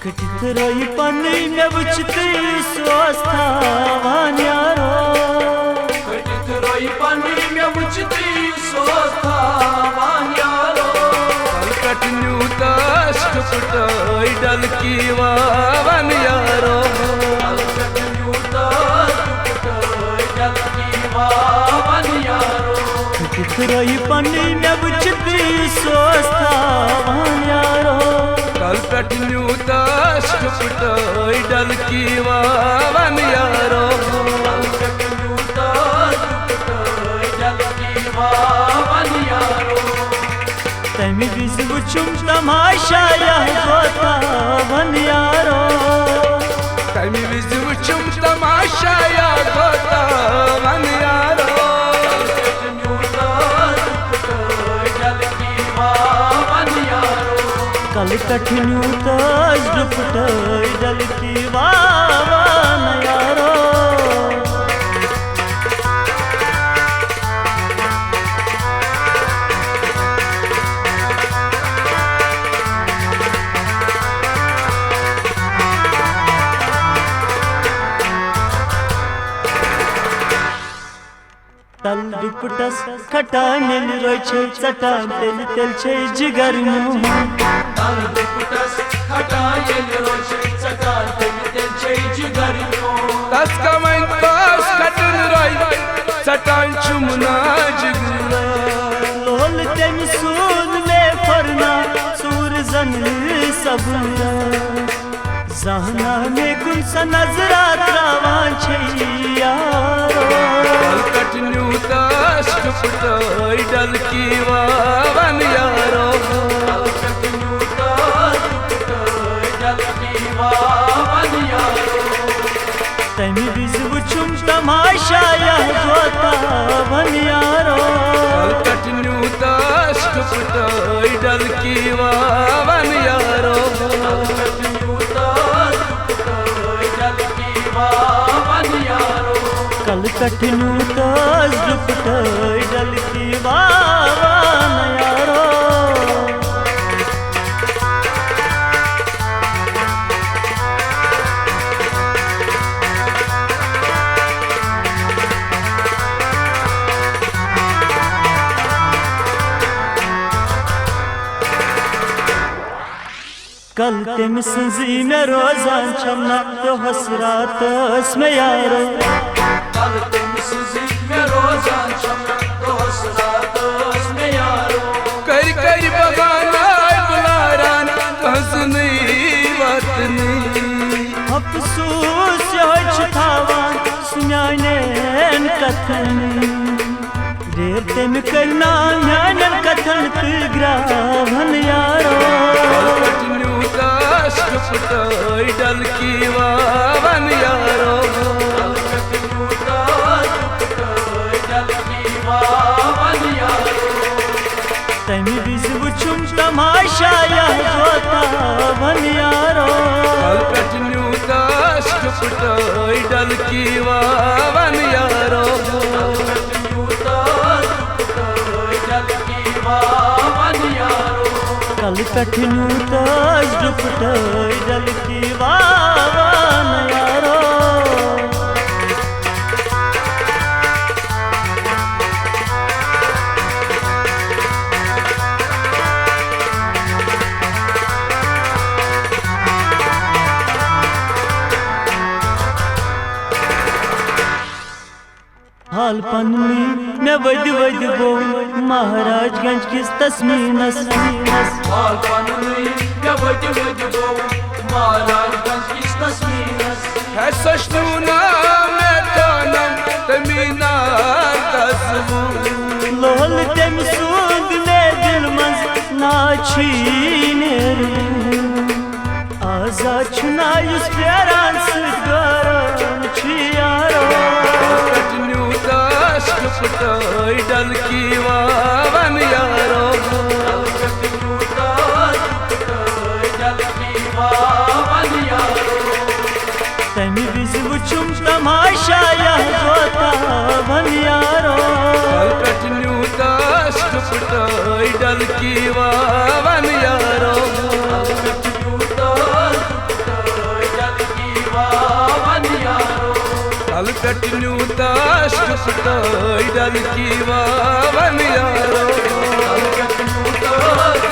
कटितरई पानी में बुझते स्वस्थावान यारो, कटितरई पानी में बुझते स्वस्थावान यारो। कटन्यू दष्ट पुटई डल की वावन यारो, कटन्यू दष्ट पुटई डल की वावन यारो। कटितरई पानी में बुझते स्वस्थावान यारो, कटन्यू दष्ट पुटई डल की वावन यारो, कटन्यू दष्ट पुटई डल की वावन यारो। तमी बिज बुचुम तमाशा गोतावन यारो, तमी बिज बुचुम तमाशा गोतावन यारो। कटन्यू दष्ट पुटई डल की वावन यारो, कल कठिन्यू दष्ट पुटई डल की वावन यारो। तल दुपटस खटा मिल रोय छे चटा तेल तेल छे जिगर मुंह, तल दुपटस खटा मिल रोय छे चटा तेल तेल छे जिगर मुंह। तस कमन तस कटन रोय चटान चुमना जिगरा, लोल तेम सूद में फरना सूर जन सबरा, जहना में कुन सा नजरा त्रावान छे यारो। कटन्यू दष्ट पुटई डल की वावन यारो, कटन्यू दष्ट पुटई डल की वावन यारो। तमी बिज बुचुम तमाशा गोतावन यारो, कटन्यू दष्ट पुटई डल की वावन यारो, कटन्यू दष्ट पुटई डल की वावन यारो। कल कठिन्यू दष्ट पुटई डल की वावन यारो। कल तेम संजी में रोजान छमना तो हसरात में यारो, कल तुम सुजी में रोजान छमना तो हसरात में यारो। कर कर बगाना बुलारान हंसनी वतनी, अफसोस छावान सुनानेन कथन, देर तेम करना न्यानन कथन तिग्रावन यारो। कटन्यू दष्ट पुटई डल की वावन यारो, कटन्यू दष्ट पुटई डल की वावन यारो। तमी बिज बुचुम तमाशा गोतावन यारो, कटन्यू दष्ट पुटई डल की वावन यारो, कटन्यू दष्ट पुटई डल की वावन यारो। कल कठिन्यू दष्ट पुटई डल की वावन यारो। हाल पन्नी में वद वद गो महाराजगंज किस तस्मीनस, हाल पन्नी में वद वद गो महाराजगंज किस तस्मीनस। है सशनूना में तानम तमीना तस्मू, लोल तेम सूद में दिल मंज नाची नेरू, आजा छुना युस प्यारान सुगरन छी यारो। कटन्यू दष्ट पुटई डल की वावन यारो, कटन्यू दष्ट पुटई डल की वावन यारो। तमी बिज बुचुम तमाशा गोतावन यारो, कटन्यू दष्ट पुटई डल की वावन यारो, कटन्यू दष्ट कल पेट न्यूताश डल की वावन यारो कल पेट न्यूताश